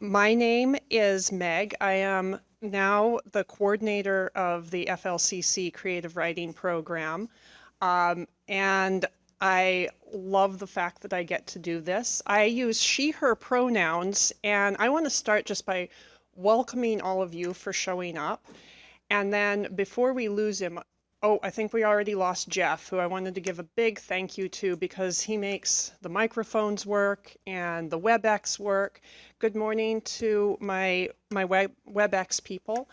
My name is Meg. I am now the coordinator of the FLCC Creative Writing Program. And I love the fact that I get to do this. I use she, her pronouns, and I want to start just by welcoming all of you for showing up. And then before we lose him, oh, I think we already lost Jeff, who I wanted to give a big thank you to because he makes the microphones work and the WebEx work. Good morning to my WebEx people.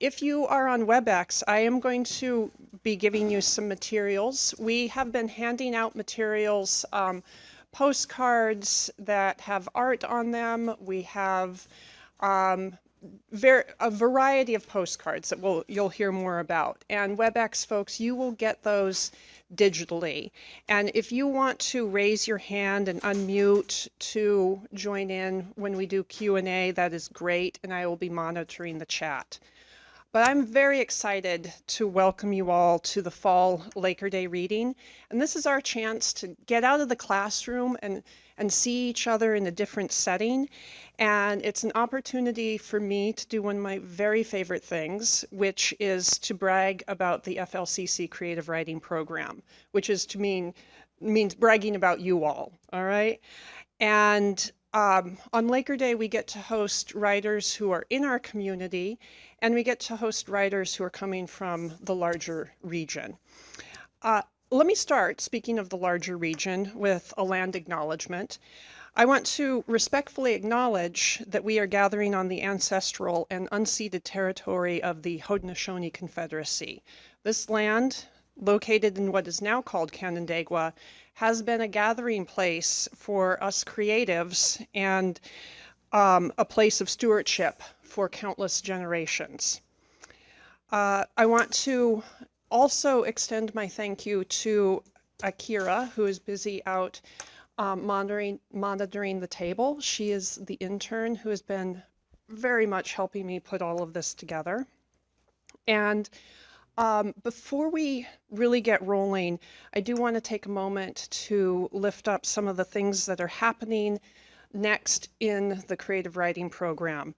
If you are on WebEx, I am going to be giving you some materials. We have been handing out materials, postcards that have art on them. We have a variety of postcards that you'll hear more about. And WebEx folks, you will get those digitally. And if you want to raise your hand and unmute to join in when we do Q&A, that is great, and I will be monitoring the chat. But I'm very excited to welcome you all to the Fall Laker Day reading. And this is our chance to get out of the classroom and see each other in a different setting. And it's an opportunity for me to do one of my very favorite things, which is to brag about the FLCC Creative Writing Program, which is to means bragging about you all right? And on Laker Day, we get to host writers who are in our community, and we get to host writers who are coming from the larger region. Let me start, speaking of the larger region, with a land acknowledgement. I want to respectfully acknowledge that we are gathering on the ancestral and unceded territory of the Haudenosaunee Confederacy. This land, located in what is now called Canandaigua, has been a gathering place for us creatives and a place of stewardship for countless generations. I want to also extend my thank you to Akira, who is busy out monitoring the table. She is the intern who has been very much helping me put all of this together. And before we really get rolling, I do want to take a moment to lift up some of the things that are happening next in the creative writing program.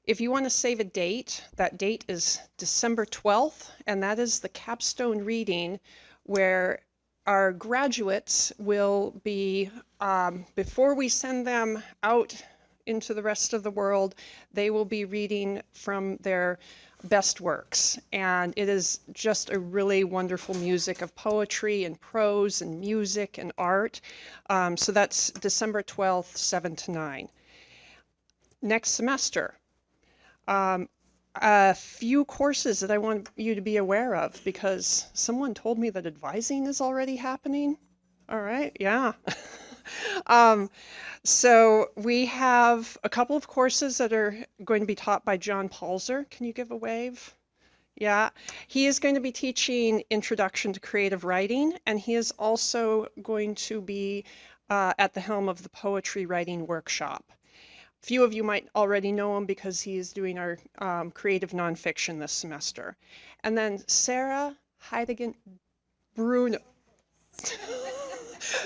If you want to save a date, that date is December 12th, and that is the capstone reading where our graduates will be, before we send them out into the rest of the world, they will be reading from their best works. And it is just a really wonderful music of poetry and prose and music and art. So that's December 12th, 7 to 9. Next semester, a few courses that I want you to be aware of because someone told me that advising is already happening. All right, yeah. So we have a couple of courses that are going to be taught by John Palzer. Can you give a wave? Yeah, he is going to be teaching Introduction to Creative Writing, and he is also going to be at the helm of the Poetry Writing Workshop. A few of you might already know him because he is doing our creative nonfiction this semester. And then Sarah Heidegan Bruno.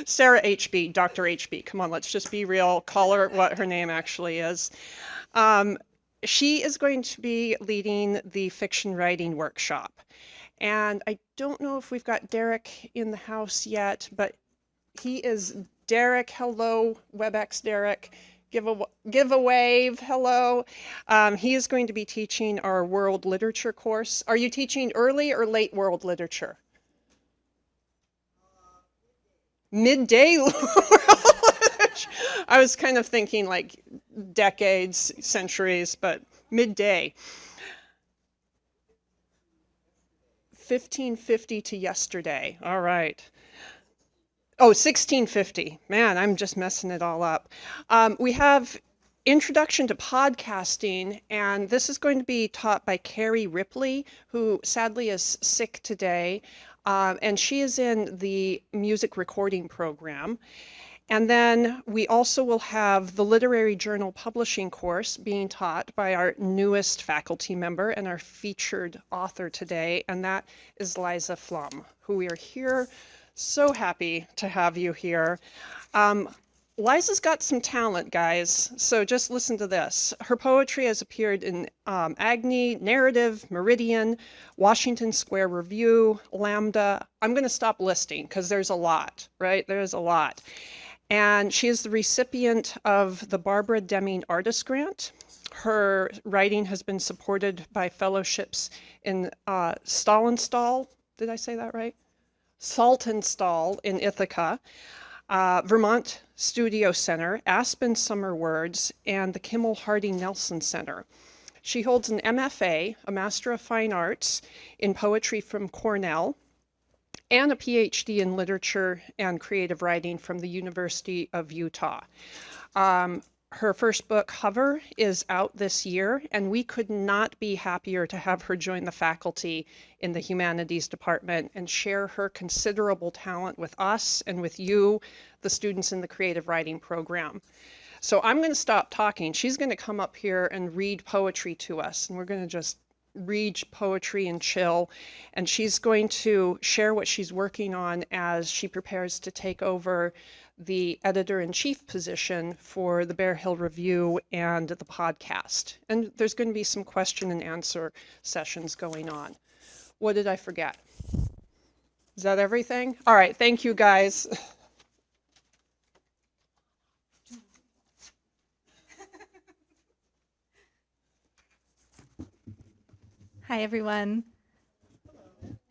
Sarah HB, Dr. HB, come on, let's just be real, call her what her name actually is. She is going to be leading the fiction writing workshop. And I don't know if we've got Derek in the house yet, but he is Derek. Hello, WebEx Derek. Give a wave, hello. He is going to be teaching our world literature course. Are you teaching early or late world literature? Midday. I was kind of thinking like decades, centuries, but midday. 1550 to yesterday. All right. Oh, 1650. Man, I'm just messing it all up. We have Introduction to Podcasting, and this is going to be taught by Carrie Ripley, who sadly is sick today. And she is in the music recording program. And then we also will have the Literary Journal Publishing course being taught by our newest faculty member and our featured author today, and that is Liza Flum, who we are here so happy to have you here. Liza's got some talent, guys. So just listen to this. Her poetry has appeared in Agni, Narrative, Meridian, Washington Square Review, Lambda. I'm going to stop listing because there's a lot, right? There's a lot. And she is the recipient of the Barbara Deming Artist Grant. Her writing has been supported by fellowships in Stalinstall. Did I say that right? Saltonstall in Ithaca, Vermont Studio Center, Aspen Summer Words, and the Kimmel Harding Nelson Center. She holds an MFA, a Master of Fine Arts, in poetry from Cornell, and a PhD in literature and creative writing from the University of Utah. Her first book, Hover, is out this year, and we could not be happier to have her join the faculty in the humanities department and share her considerable talent with us and with you, the students in the creative writing program. So I'm going to stop talking. She's going to come up here and read poetry to us, and we're going to just read poetry and chill. And she's going to share what she's working on as she prepares to take over the editor-in-chief position for the Bear Hill Review and the podcast. And there's going to be some question and answer sessions going on. What did I forget? Is that everything? All right, thank you guys. Hi, everyone.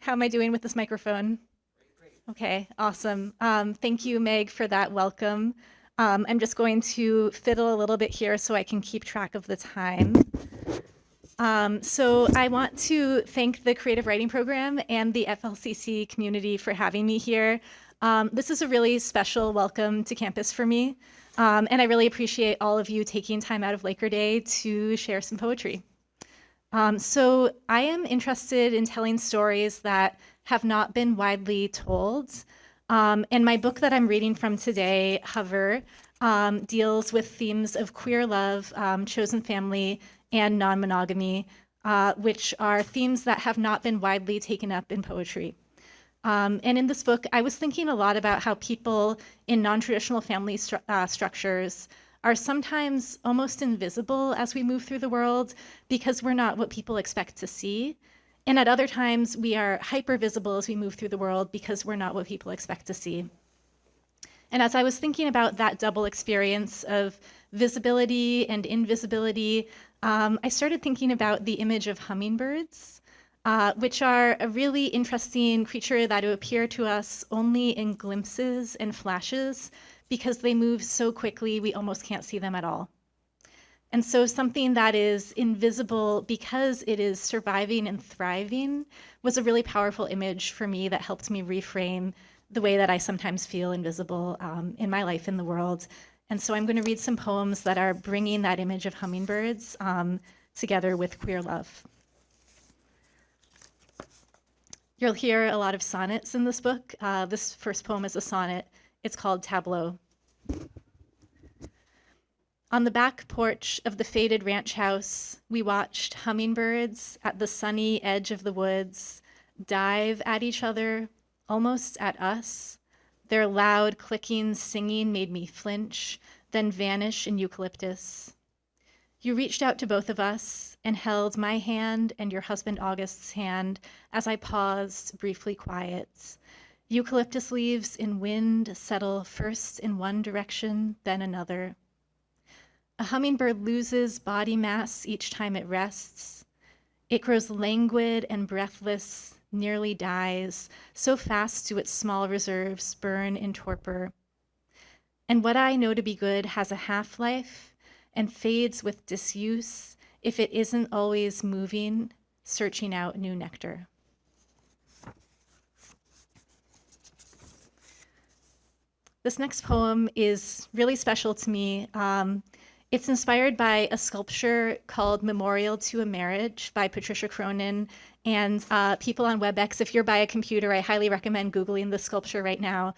How am I doing with this microphone? Okay, awesome. Thank you, Meg, for that welcome. I'm just going to fiddle a little bit here so I can keep track of the time. So I want to thank the Creative Writing Program and the FLCC community for having me here. This is a really special welcome to campus for me, and I really appreciate all of you taking time out of Laker Day to share some poetry. So I am interested in telling stories that have not been widely told. And my book that I'm reading from today, Hover, deals with themes of queer love, chosen family, and non-monogamy, which are themes that have not been widely taken up in poetry. And in this book, I was thinking a lot about how people in non-traditional family structures are sometimes almost invisible as we move through the world because we're not what people expect to see. And at other times, we are hyper visible as we move through the world because we're not what people expect to see. And as I was thinking about that double experience of visibility and invisibility, I started thinking about the image of hummingbirds, which are a really interesting creature that appear to us only in glimpses and flashes because they move so quickly we almost can't see them at all. And so something that is invisible because it is surviving and thriving was a really powerful image for me that helped me reframe the way that I sometimes feel invisible in my life in the world. And so I'm going to read some poems that are bringing that image of hummingbirds together with queer love. You'll hear a lot of sonnets in this book. This first poem is a sonnet. It's called Tableau. On the back porch of the faded ranch house, we watched hummingbirds at the sunny edge of the woods dive at each other, almost at us. Their loud clicking singing made me flinch, then vanish in eucalyptus. You reached out to both of us and held my hand and your husband August's hand as I paused, briefly quiet. Eucalyptus leaves in wind settle first in one direction, then another. A hummingbird loses body mass each time it rests. It grows languid and breathless, nearly dies, so fast do its small reserves burn in torpor. And what I know to be good has a half-life and fades with disuse if it isn't always moving, searching out new nectar. This next poem is really special to me. It's inspired by a sculpture called Memorial to a Marriage by Patricia Cronin. And people on WebEx, if you're by a computer, I highly recommend Googling the sculpture right now.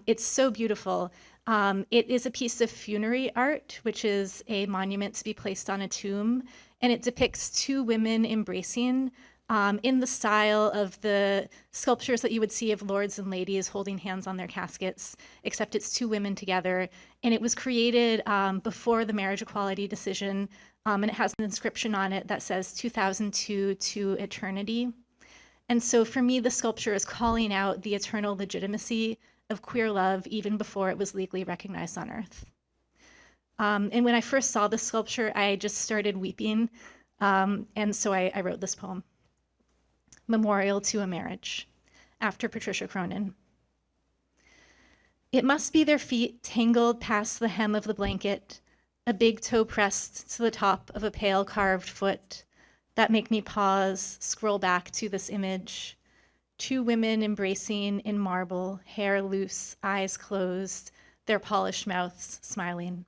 It's so beautiful. It is a piece of funerary art, which is a monument to be placed on a tomb. And it depicts two women embracing, in the style of the sculptures that you would see of lords and ladies holding hands on their caskets, except it's two women together. And it was created before the marriage equality decision, and it has an inscription on it that says 2002 to eternity. And so for me, the sculpture is calling out the eternal legitimacy of queer love even before it was legally recognized on Earth. And when I first saw the sculpture, I just started weeping. And so I wrote this poem, Memorial to a Marriage, after Patricia Cronin. It must be their feet tangled past the hem of the blanket, a big toe pressed to the top of a pale carved foot, that make me pause, scroll back to this image. Two women embracing in marble, hair loose, eyes closed, their polished mouths smiling.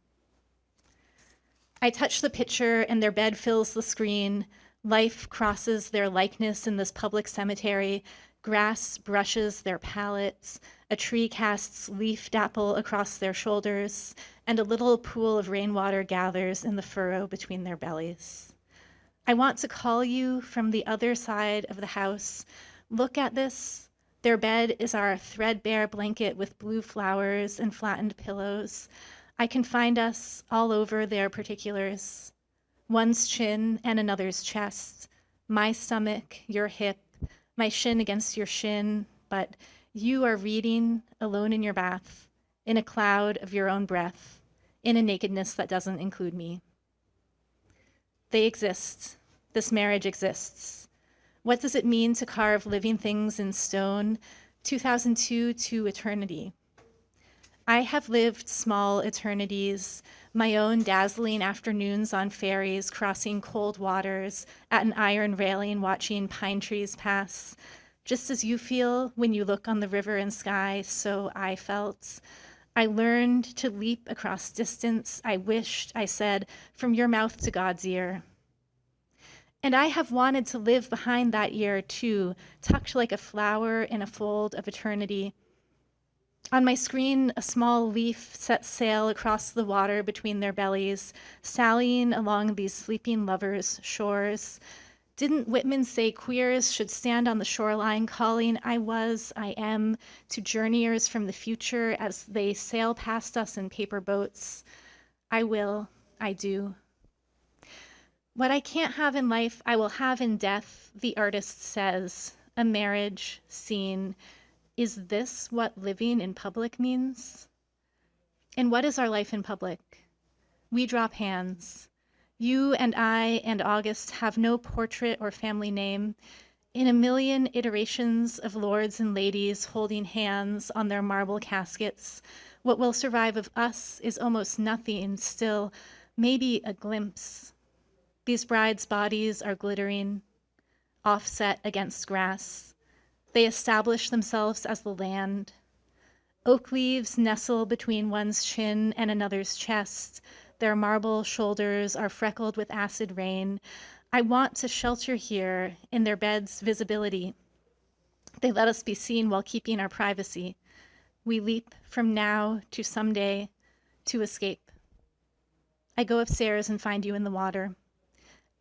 I touch the picture and their bed fills the screen. Life crosses their likeness in this public cemetery. Grass brushes their palates. A tree casts leaf dapple across their shoulders, and a little pool of rainwater gathers in the furrow between their bellies. I want to call you from the other side of the house. Look at this. Their bed is our threadbare blanket with blue flowers and flattened pillows. I can find us all over their particulars. One's chin and another's chest. My stomach, your hip, my shin against your shin. But you are reading alone in your bath, in a cloud of your own breath, in a nakedness that doesn't include me. They exist. This marriage exists. What does it mean to carve living things in stone, 2002 to eternity? I have lived small eternities, my own dazzling afternoons on ferries, crossing cold waters, at an iron railing, watching pine trees pass. Just as you feel when you look on the river and sky, so I felt. I learned to leap across distance. I wished, I said, from your mouth to God's ear. And I have wanted to live behind that ear too, tucked like a flower in a fold of eternity. On my screen, a small leaf sets sail across the water between their bellies, sallying along these sleeping lovers' shores. Didn't Whitman say queers should stand on the shoreline, calling I am, to journeyers from the future as they sail past us in paper boats? I will, I do. What I can't have in life, I will have in death, the artist says, a marriage scene. Is this what living in public means? And what is our life in public? We drop hands. You and I and August have no portrait or family name. In a million iterations of lords and ladies holding hands on their marble caskets, what will survive of us is almost nothing, still, maybe a glimpse. These brides' bodies are glittering, offset against grass. They establish themselves as the land. Oak leaves nestle between one's chin and another's chest. Their marble shoulders are freckled with acid rain. I want to shelter here in their bed's visibility. They let us be seen while keeping our privacy. We leap from now to someday to escape. I go upstairs and find you in the water.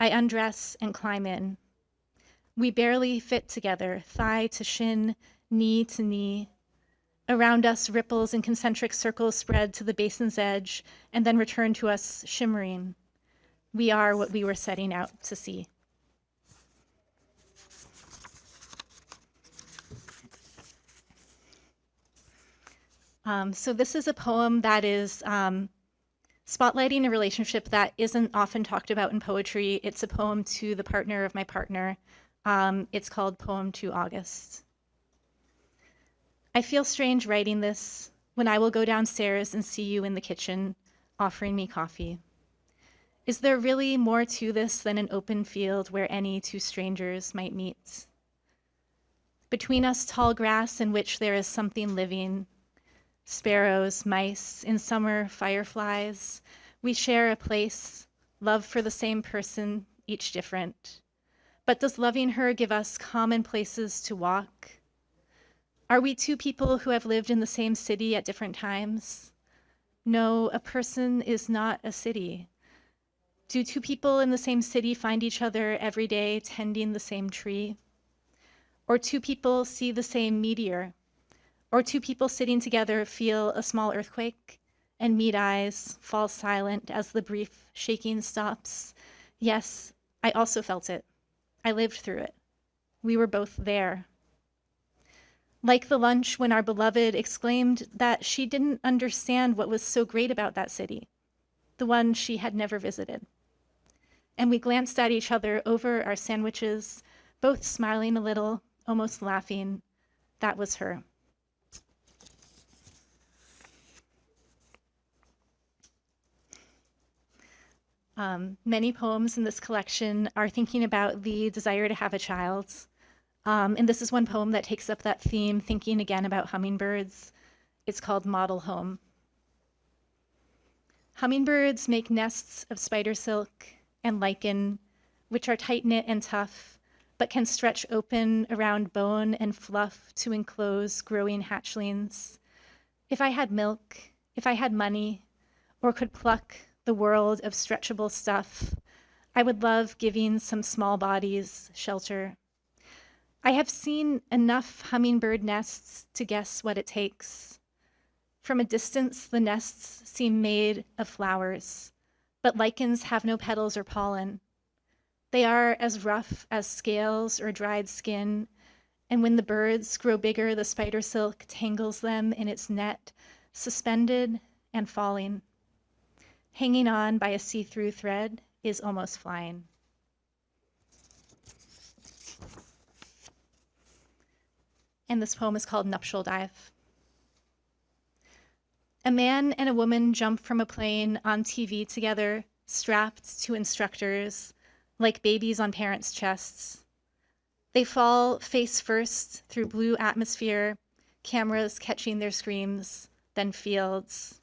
I undress and climb in. We barely fit together, thigh to shin, knee to knee. Around us, ripples in concentric circles spread to the basin's edge and then return to us shimmering. We are what we were setting out to see. So this is a poem that is spotlighting a relationship that isn't often talked about in poetry. It's a poem to the partner of my partner. It's called Poem to August. I feel strange writing this when I will go downstairs and see you in the kitchen offering me coffee. Is there really more to this than an open field where any two strangers might meet? Between us, tall grass in which there is something living, sparrows, mice, in summer, fireflies. We share a place, love for the same person, each different. But does loving her give us common places to walk? Are we two people who have lived in the same city at different times? No, a person is not a city. Do two people in the same city find each other every day tending the same tree? Or two people see the same meteor? Or two people sitting together feel a small earthquake and meet eyes, fall silent as the brief shaking stops? Yes, I also felt it. I lived through it. We were both there. Like the lunch when our beloved exclaimed that she didn't understand what was so great about that city, the one she had never visited. And we glanced at each other over our sandwiches, both smiling a little, almost laughing. That was her. Many poems in this collection are thinking about the desire to have a child. And this is one poem that takes up that theme, thinking again about hummingbirds. It's called Model Home. Hummingbirds make nests of spider silk and lichen, which are tight-knit and tough, but can stretch open around bone and fluff to enclose growing hatchlings. If I had milk, if I had money, or could pluck the world of stretchable stuff, I would love giving some small bodies shelter. I have seen enough hummingbird nests to guess what it takes. From a distance, the nests seem made of flowers, but lichens have no petals or pollen. They are as rough as scales or dried skin, and when the birds grow bigger, the spider silk tangles them in its net, suspended and falling. Hanging on by a see-through thread is almost flying. And this poem is called Nuptial Dive. A man and a woman jump from a plane on TV together, strapped to instructors, like babies on parents' chests. They fall face first through blue atmosphere, cameras catching their screams, then fields.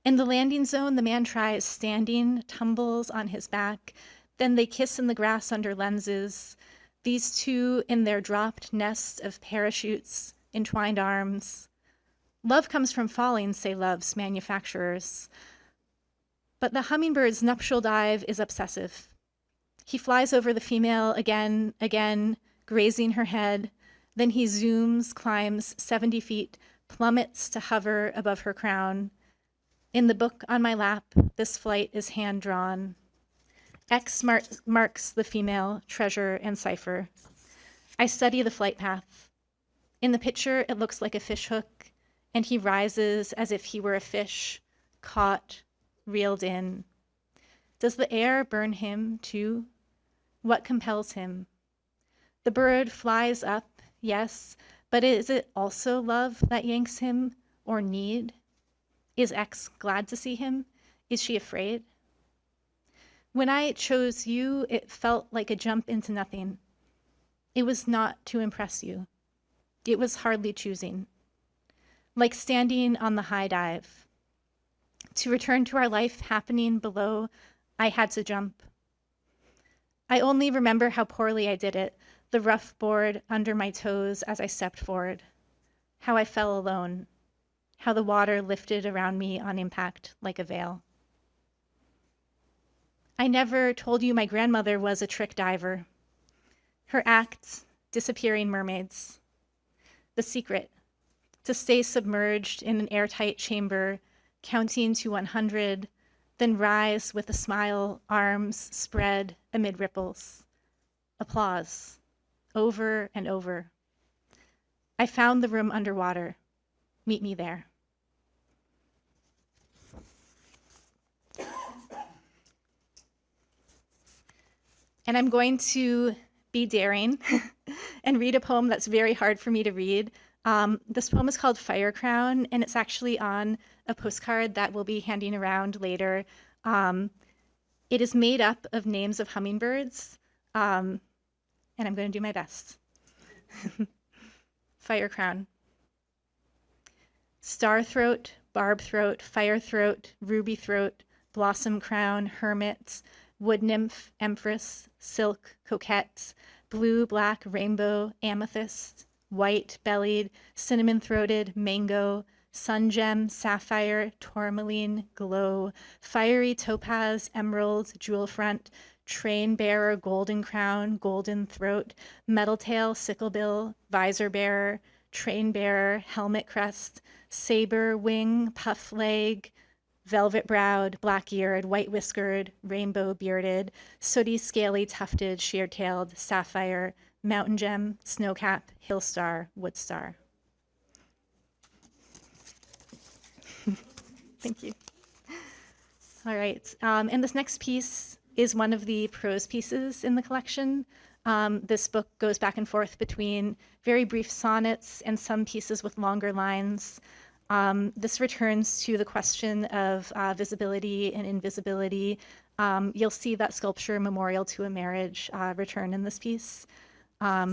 In the landing zone, the man tries standing, tumbles on his back, then they kiss in the grass under lenses, these two in their dropped nest of parachutes, entwined arms. Love comes from falling, say love's manufacturers. But the hummingbird's nuptial dive is obsessive. He flies over the female again, grazing her head. Then he zooms, climbs 70 feet, plummets to hover above her crown. In the book on my lap, this flight is hand-drawn. X marks the female, treasure, and cipher. I study the flight path. In the picture, it looks like a fishhook, and he rises as if he were a fish, caught, reeled in. Does the air burn him, too? What compels him? The bird flies up, yes, but is it also love that yanks him, or need? Is X glad to see him? Is she afraid? When I chose you, it felt like a jump into nothing. It was not to impress you. It was hardly choosing. Like standing on the high dive. To return to our life happening below, I had to jump. I only remember how poorly I did it, the rough board under my toes as I stepped forward, how I fell alone, how the water lifted around me on impact like a veil. I never told you my grandmother was a trick diver. Her acts, disappearing mermaids. The secret, to stay submerged in an airtight chamber, counting to 100, then rise with a smile, arms spread amid ripples. Applause, over and over. I found the room underwater. Meet me there. And I'm going to be daring and read a poem that's very hard for me to read. This poem is called Fire Crown, and it's actually on a postcard that we'll be handing around later. It is made up of names of hummingbirds, and I'm going to do my best. Fire Crown. Star throat, barb throat, fire throat, ruby throat, blossom crown, hermit, wood nymph, empress, silk, coquette, blue, black, rainbow, amethyst, white-bellied, cinnamon-throated, mango, sun gem, sapphire, tourmaline, glow, fiery topaz, emerald, jewel front, train bearer, golden crown, golden throat, metal tail, sickle bill, visor bearer, train bearer, helmet crest, saber, wing, puff leg, velvet browed, black eared, white whiskered, rainbow bearded, sooty, scaly, tufted, sheer tailed, sapphire, mountain gem, snowcap, hill star, wood star. Thank you. All right, and this next piece is one of the prose pieces in the collection. This book goes back and forth between very brief sonnets and some pieces with longer lines. This returns to the question of visibility and invisibility. You'll see that sculpture, Memorial to a Marriage, return in this piece.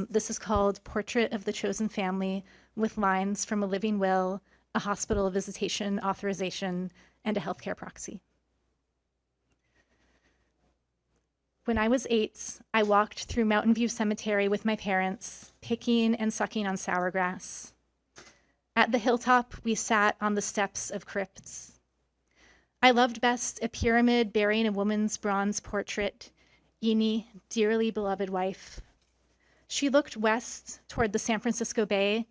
This is called Portrait of the Chosen Family, with lines from a living will, a hospital visitation authorization, and a healthcare proxy. When I was 8, I walked through Mountain View Cemetery with my parents, picking and sucking on sour grass. At the hilltop, we sat on the steps of crypts. I loved best a pyramid bearing a woman's bronze portrait, Eni, dearly beloved wife. She looked west toward the San Francisco Bay,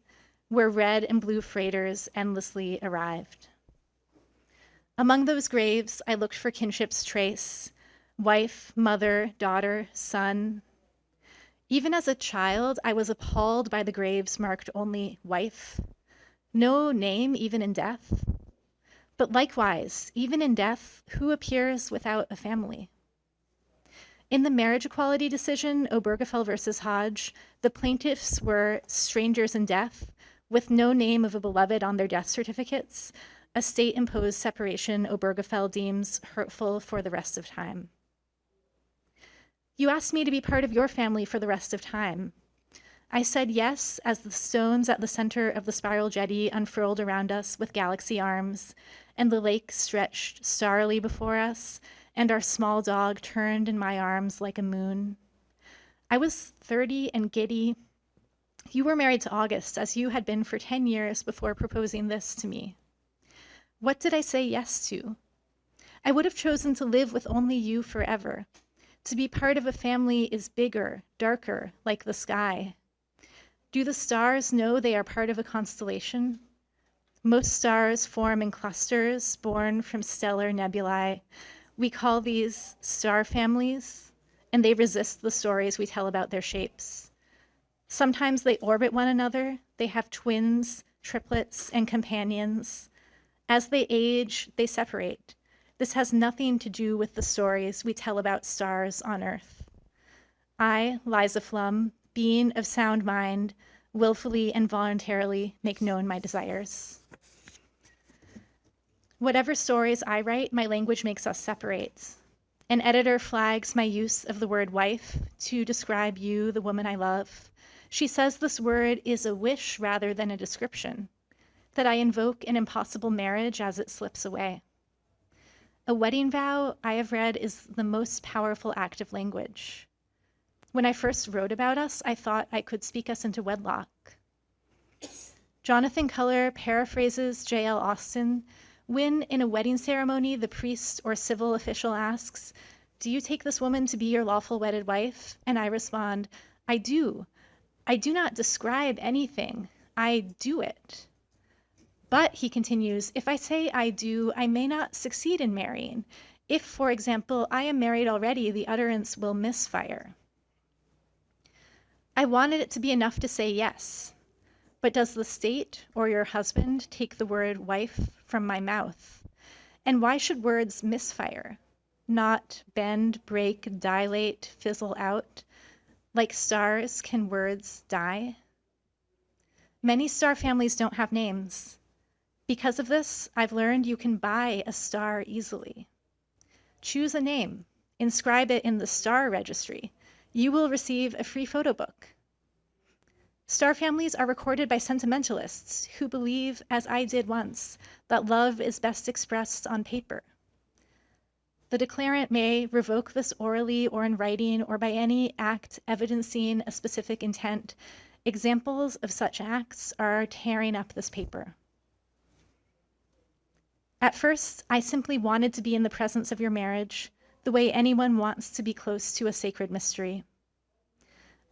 where red and blue freighters endlessly arrived. Among those graves, I looked for kinship's trace, wife, mother, daughter, son. Even as a child, I was appalled by the graves marked only wife. No name, even in death. But likewise, even in death, who appears without a family? In the marriage equality decision, Obergefell versus Hodge, the plaintiffs were strangers in death, with no name of a beloved on their death certificates, a state-imposed separation Obergefell deems hurtful for the rest of time. You asked me to be part of your family for the rest of time. I said yes as the stones at the center of the spiral jetty unfurled around us with galaxy arms, and the lake stretched starrily before us, and our small dog turned in my arms like a moon. I was 30 and giddy. You were married to August, as you had been for 10 years before proposing this to me. What did I say yes to? I would have chosen to live with only you forever. To be part of a family is bigger, darker, like the sky. Do the stars know they are part of a constellation? Most stars form in clusters born from stellar nebulae. We call these star families, and they resist the stories we tell about their shapes. Sometimes they orbit one another. They have twins, triplets, and companions. As they age, they separate. This has nothing to do with the stories we tell about stars on Earth. I, Liza Flum, being of sound mind, willfully and voluntarily make known my desires. Whatever stories I write, my language makes us separate. An editor flags my use of the word wife to describe you, the woman I love. She says this word is a wish rather than a description, that I invoke an impossible marriage as it slips away. A wedding vow, I have read, is the most powerful act of language. When I first wrote about us, I thought I could speak us into wedlock. Jonathan Culler paraphrases J.L. Austin when, in a wedding ceremony, the priest or civil official asks, "Do you take this woman to be your lawful wedded wife?" And I respond, "I do. I do not describe anything. I do it." But, he continues, if I say I do, I may not succeed in marrying. If, for example, I am married already, the utterance will misfire. I wanted it to be enough to say yes. But does the state or your husband take the word wife from my mouth? And why should words misfire, not bend, break, dilate, fizzle out? Like stars, can words die? Many star families don't have names. Because of this, I've learned you can buy a star easily. Choose a name, inscribe it in the star registry. You will receive a free photo book. Star families are recorded by sentimentalists who believe, as I did once, that love is best expressed on paper. The declarant may revoke this orally or in writing or by any act evidencing a specific intent. Examples of such acts are tearing up this paper. At first, I simply wanted to be in the presence of your marriage, the way anyone wants to be close to a sacred mystery.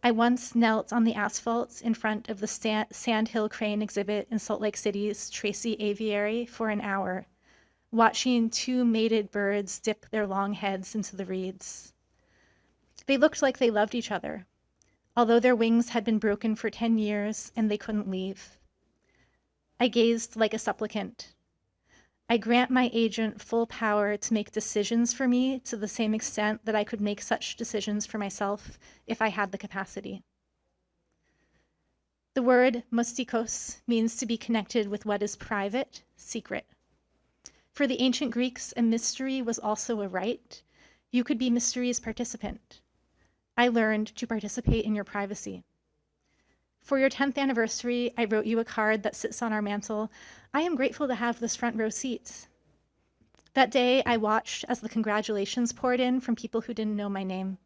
I once knelt on the asphalt in front of the Sandhill Crane exhibit in Salt Lake City's Tracy Aviary for an hour, watching two mated birds dip their long heads into the reeds. They looked like they loved each other, although their wings had been broken for 10 years and they couldn't leave. I gazed like a supplicant. I grant my agent full power to make decisions for me to the same extent that I could make such decisions for myself if I had the capacity. The word mystikos means to be connected with what is private, secret. For the ancient Greeks, a mystery was also a rite. You could be mystery's participant. I learned to participate in your privacy. For your 10th anniversary, I wrote you a card that sits on our mantle. I am grateful to have this front row seat. That day, I watched as the congratulations poured in from people who didn't know my name.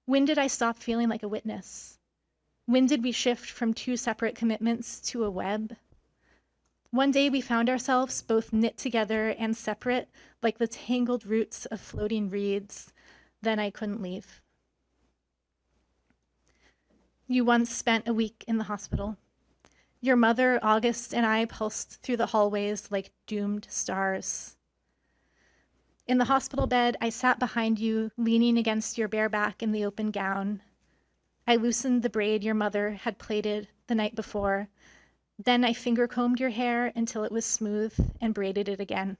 When did I stop feeling like a witness? When did we shift from two separate commitments to a web? One day we found ourselves both knit together and separate, like the tangled roots of floating reeds. Then I couldn't leave. You once spent a week in the hospital. Your mother, August, and I pulsed through the hallways like doomed stars. In the hospital bed, I sat behind you, leaning against your bare back in the open gown. I loosened the braid your mother had plaited the night before. Then I finger-combed your hair until it was smooth and braided it again.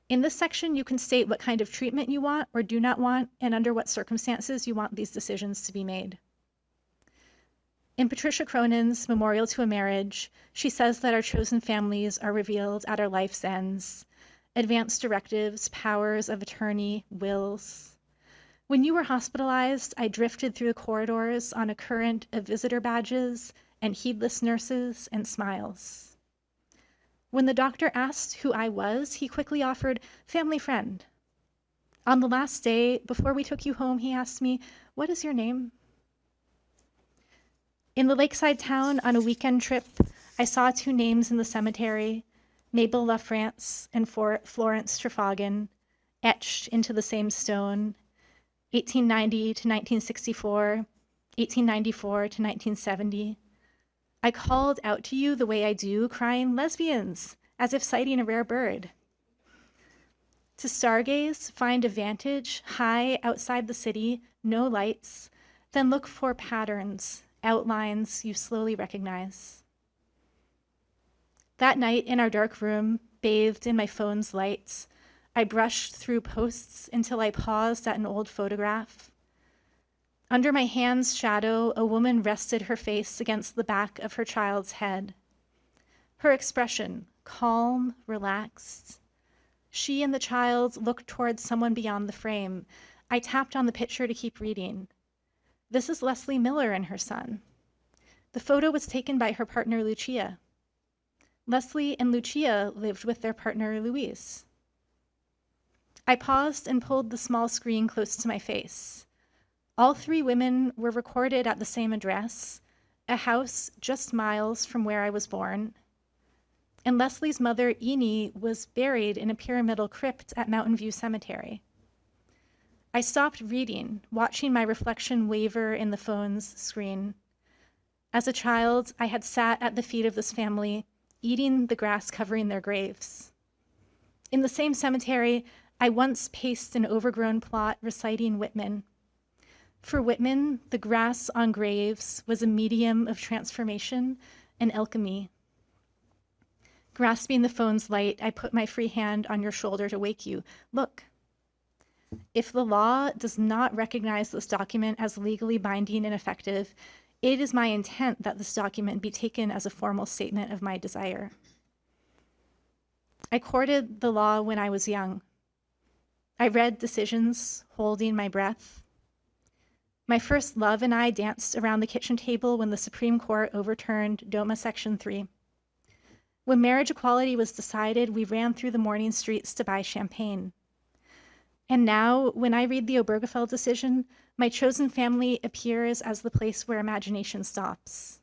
In this section, you can state what kind of treatment you want or do not want, and under what circumstances you want these decisions to be made. In Patricia Cronin's Memorial to a Marriage, she says that our chosen families are revealed at our life's ends. Advanced directives, powers of attorney, wills. When you were hospitalized, I drifted through the corridors on a current of visitor badges and heedless nurses and smiles. When the doctor asked who I was, he quickly offered, family friend. On the last day, before we took you home, he asked me, what is your name? In the lakeside town on a weekend trip, I saw two names in the cemetery, Mabel LaFrance and Florence Trefagin, etched into the same stone, 1890 to 1964, 1894 to 1970. I called out to you the way I do, crying lesbians, as if sighting a rare bird. To stargaze, find a vantage high outside the city, no lights, then look for patterns, outlines you slowly recognize. That night in our dark room, bathed in my phone's lights, I brushed through posts until I paused at an old photograph. Under my hand's shadow, a woman rested her face against the back of her child's head. Her expression, calm, relaxed. She and the child looked towards someone beyond the frame. I tapped on the picture to keep reading. This is Leslie Miller and her son. The photo was taken by her partner, Lucia. Leslie and Lucia lived with their partner, Louise. I paused and pulled the small screen close to my face. All three women were recorded at the same address, a house just miles from where I was born. And Leslie's mother, Eni, was buried in a pyramidal crypt at Mountain View Cemetery. I stopped reading, watching my reflection waver in the phone's screen. As a child, I had sat at the feet of this family, eating the grass covering their graves. In the same cemetery, I once paced an overgrown plot reciting Whitman. For Whitman, the grass on graves was a medium of transformation and alchemy. Grasping the phone's light, I put my free hand on your shoulder to wake you. Look. If the law does not recognize this document as legally binding and effective, it is my intent that this document be taken as a formal statement of my desire. I courted the law when I was young. I read decisions, holding my breath. My first love and I danced around the kitchen table when the Supreme Court overturned DOMA Section 3. When marriage equality was decided, we ran through the morning streets to buy champagne. And now, when I read the Obergefell decision, my chosen family appears as the place where imagination stops.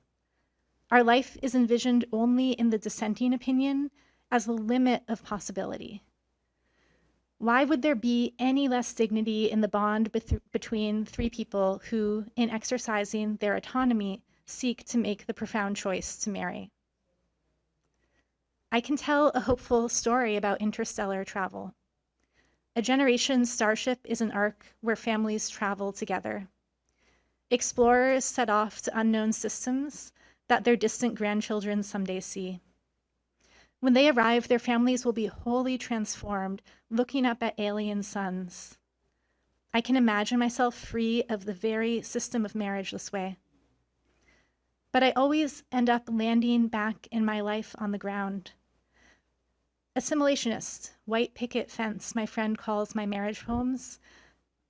Our life is envisioned only in the dissenting opinion, as the limit of possibility. Why would there be any less dignity in the bond between three people who, in exercising their autonomy, seek to make the profound choice to marry? I can tell a hopeful story about interstellar travel. A generation starship is an arc where families travel together. Explorers set off to unknown systems that their distant grandchildren someday see. When they arrive, their families will be wholly transformed, looking up at alien suns. I can imagine myself free of the very system of marriage this way. But I always end up landing back in my life on the ground. Assimilationist, white picket fence, my friend calls my marriage poems,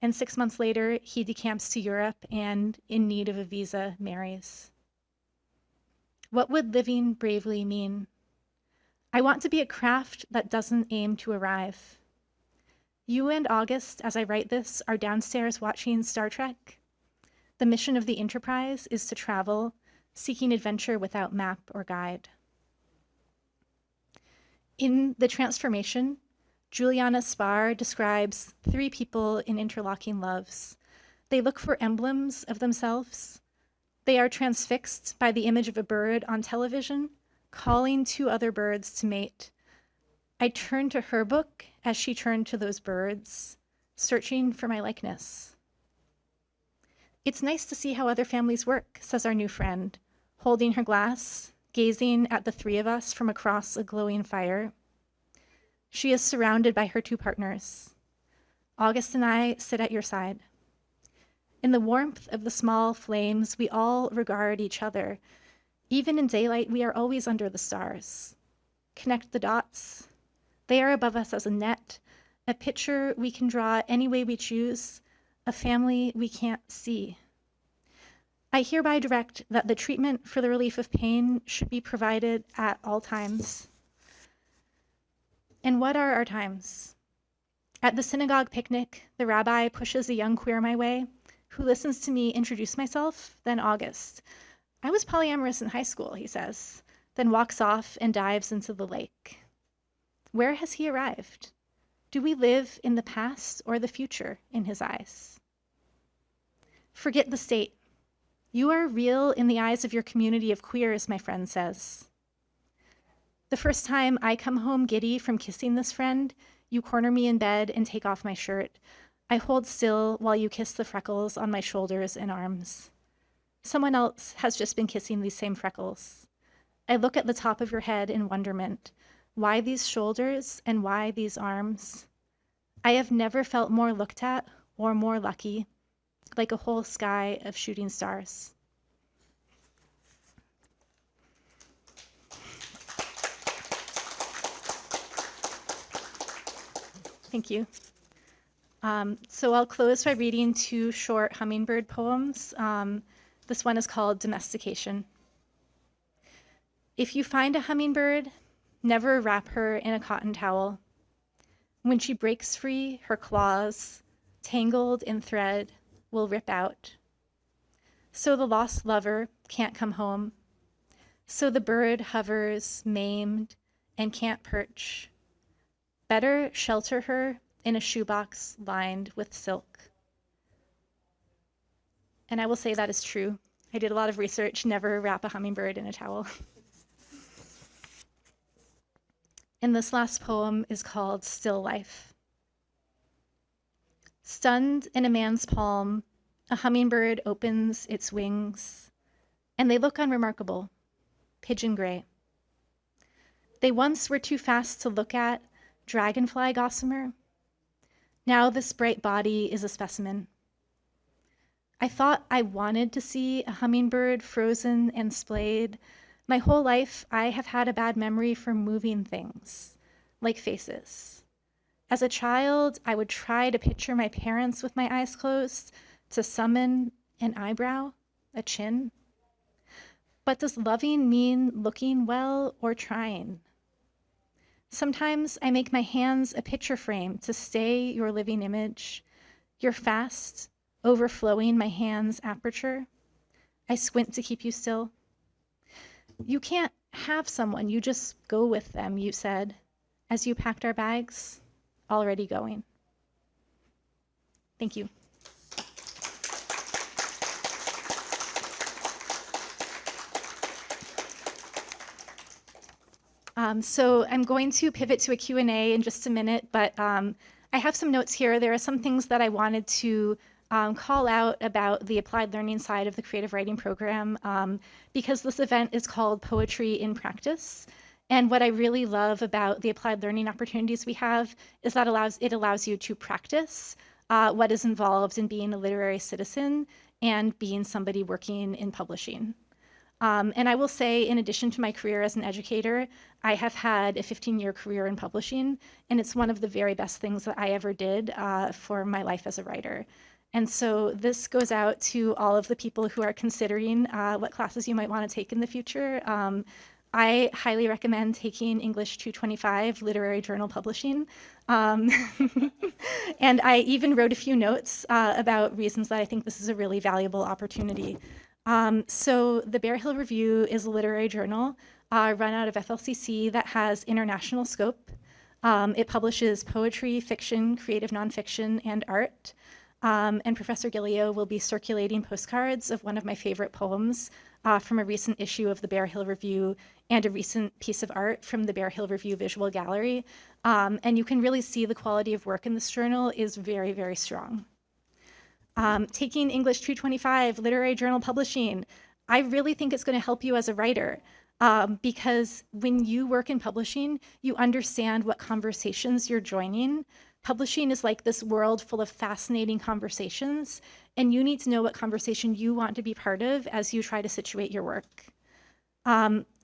and 6 months later, he decamps to Europe and, in need of a visa, marries. What would living bravely mean? I want to be a craft that doesn't aim to arrive. You and August, as I write this, are downstairs watching Star Trek. The mission of the Enterprise is to travel, seeking adventure without map or guide. In The Transformation, Juliana Spar describes three people in interlocking loves. They look for emblems of themselves. They are transfixed by the image of a bird on television, calling two other birds to mate. I turned to her book as she turned to those birds, searching for my likeness. It's nice to see how other families work, says our new friend, holding her glass, gazing at the three of us from across a glowing fire. She is surrounded by her two partners. August and I sit at your side. In the warmth of the small flames, we all regard each other. Even in daylight, we are always under the stars. Connect the dots. They are above us as a net, a picture we can draw any way we choose, a family we can't see. I hereby direct that the treatment for the relief of pain should be provided at all times. And what are our times? At the synagogue picnic, the rabbi pushes a young queer my way, who listens to me introduce myself, then August. I was polyamorous in high school, he says, then walks off and dives into the lake. Where has he arrived? Do we live in the past or the future in his eyes? Forget the state. You are real in the eyes of your community of queers, my friend says. The first time I come home giddy from kissing this friend, you corner me in bed and take off my shirt. I hold still while you kiss the freckles on my shoulders and arms. Someone else has just been kissing these same freckles. I look at the top of your head in wonderment. Why these shoulders and why these arms? I have never felt more looked at or more lucky, like a whole sky of shooting stars. Thank you. So I'll close by reading two short hummingbird poems. This one is called Domestication. If you find a hummingbird, never wrap her in a cotton towel. When she breaks free, her claws, tangled in thread, will rip out. So the lost lover can't come home. So the bird hovers, maimed, and can't perch. Better shelter her in a shoebox lined with silk. And I will say that is true. I did a lot of research, never wrap a hummingbird in a towel. And this last poem is called Still Life. Stunned in a man's palm, a hummingbird opens its wings, and they look unremarkable, pigeon gray. They once were too fast to look at, dragonfly gossamer. Now this bright body is a specimen. I thought I wanted to see a hummingbird frozen and splayed. My whole life, I have had a bad memory for moving things, like faces. As a child, I would try to picture my parents with my eyes closed to summon an eyebrow, a chin. But does loving mean looking well or trying? Sometimes I make my hands a picture frame to stay your living image, your fast, overflowing my hand's aperture. I squint to keep you still. You can't have someone, you just go with them, you said, as you packed our bags, already going. Thank you. So I'm going to pivot to a Q&A in just a minute, but I have some notes here. There are some things that I wanted to call out about the applied learning side of the creative writing program because this event is called Poetry in Practice. And what I really love about the applied learning opportunities we have is that it allows you to practice what is involved in being a literary citizen and being somebody working in publishing. And I will say, in addition to my career as an educator, I have had a 15-year career in publishing, and it's one of the very best things that I ever did for my life as a writer. And so this goes out to all of the people who are considering what classes you might want to take in the future. I highly recommend taking English 225, Literary Journal Publishing. And I even wrote a few notes about reasons that I think this is a really valuable opportunity. So the Bear Hill Review is a literary journal run out of FLCC that has international scope. It publishes poetry, fiction, creative nonfiction, and art. And Professor Gillio will be circulating postcards of one of my favorite poems from a recent issue of the Bear Hill Review and a recent piece of art from the Bear Hill Review Visual Gallery. And you can really see the quality of work in this journal is very, very strong. Taking English 225, Literary Journal Publishing, I really think it's going to help you as a writer because when you work in publishing, you understand what conversations you're joining. Publishing is like this world full of fascinating conversations, and you need to know what conversation you want to be part of as you try to situate your work.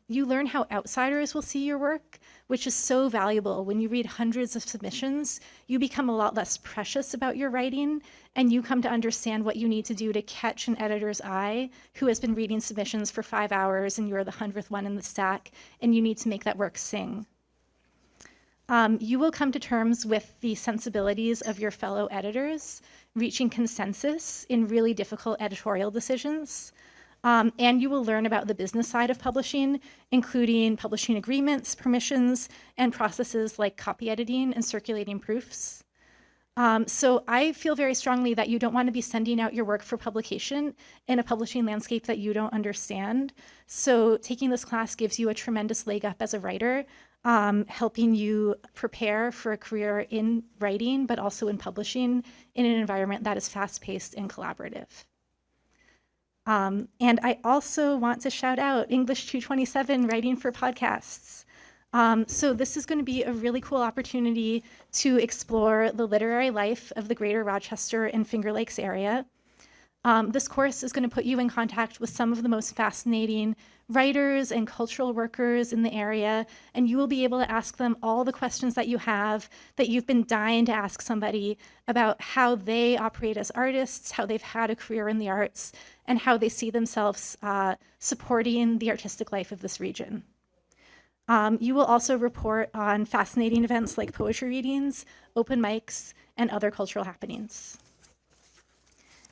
You learn how outsiders will see your work, which is so valuable. When you read hundreds of submissions, you become a lot less precious about your writing, and you come to understand what you need to do to catch an editor's eye who has been reading submissions for 5 hours and you're the 100th one in the stack, and you need to make that work sing. You will come to terms with the sensibilities of your fellow editors, reaching consensus in really difficult editorial decisions. And you will learn about the business side of publishing, including publishing agreements, permissions, and processes like copy editing and circulating proofs. So I feel very strongly that you don't want to be sending out your work for publication in a publishing landscape that you don't understand. So taking this class gives you a tremendous leg up as a writer, helping you prepare for a career in writing, but also in publishing in an environment that is fast-paced and collaborative. And I also want to shout out English 227, Writing for Podcasts. So this is going to be a really cool opportunity to explore the literary life of the greater Rochester and Finger Lakes area. This course is going to put you in contact with some of the most fascinating writers and cultural workers in the area, and you will be able to ask them all the questions that you have that you've been dying to ask somebody about how they operate as artists, how they've had a career in the arts, and how they see themselves supporting the artistic life of this region. You will also report on fascinating events like poetry readings, open mics, and other cultural happenings.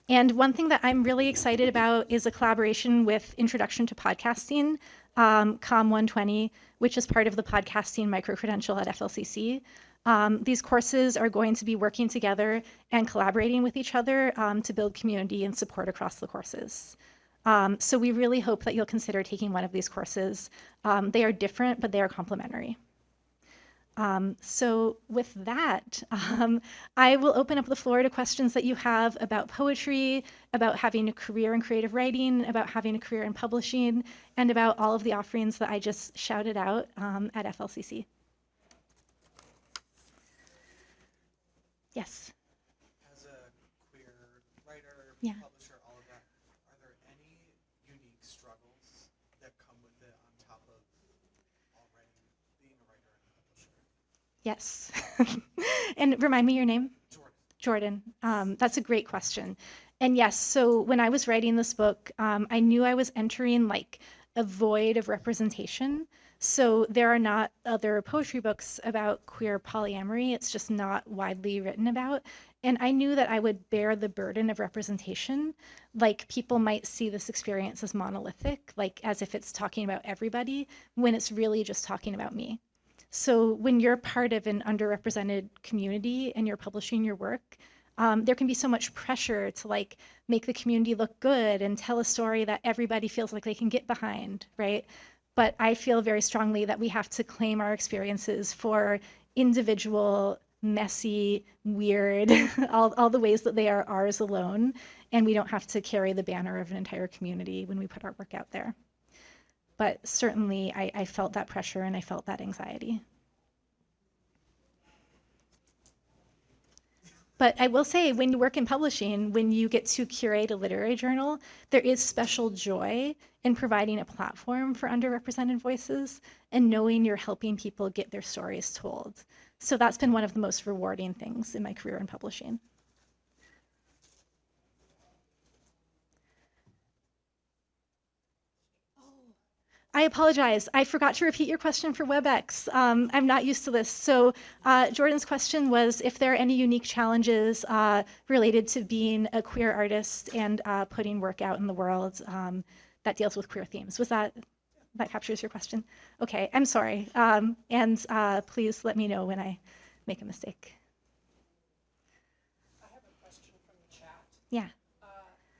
And one thing that I'm really excited about is a collaboration with Introduction to Podcasting, COM 120, which is part of the podcasting micro-credential at FLCC. These courses are going to be working together and collaborating with each other to build community and support across the courses. So we really hope that you'll consider taking one of these courses. They are different, but they are complementary. So with that, I will open up the floor to questions that you have about poetry, about having a career in creative writing, about having a career in publishing, and about all of the offerings that I just shouted out at FLCC. Yes. As a queer writer, Yeah. publisher, all of that, are there any unique struggles that come with it on top of already being a writer and a publisher? Yes. And remind me your name? Jordan. Jordan. That's a great question. And yes, so when I was writing this book, I knew I was entering like a void of representation. So there are not other poetry books about queer polyamory. It's just not widely written about. And I knew that I would bear the burden of representation. Like people might see this experience as monolithic, like as if it's talking about everybody, when it's really just talking about me. So when you're part of an underrepresented community and you're publishing your work, there can be so much pressure to like make the community look good and tell a story that everybody feels like they can get behind, right? But I feel very strongly that we have to claim our experiences for individual, messy, weird, all the ways that they are ours alone. And we don't have to carry the banner of an entire community when we put our work out there. But certainly I felt that pressure and I felt that anxiety. But I will say, when you work in publishing, when you get to curate a literary journal, there is special joy in providing a platform for underrepresented voices and knowing you're helping people get their stories told. So that's been one of the most rewarding things in my career in publishing. I apologize. I forgot to repeat your question for WebEx. I'm not used to this. So Jordan's question was if there are any unique challenges related to being a queer artist and putting work out in the world that deals with queer themes. Was that captures your question? Okay, I'm sorry. And please let me know when I make a mistake. I have a question from the chat. Yeah.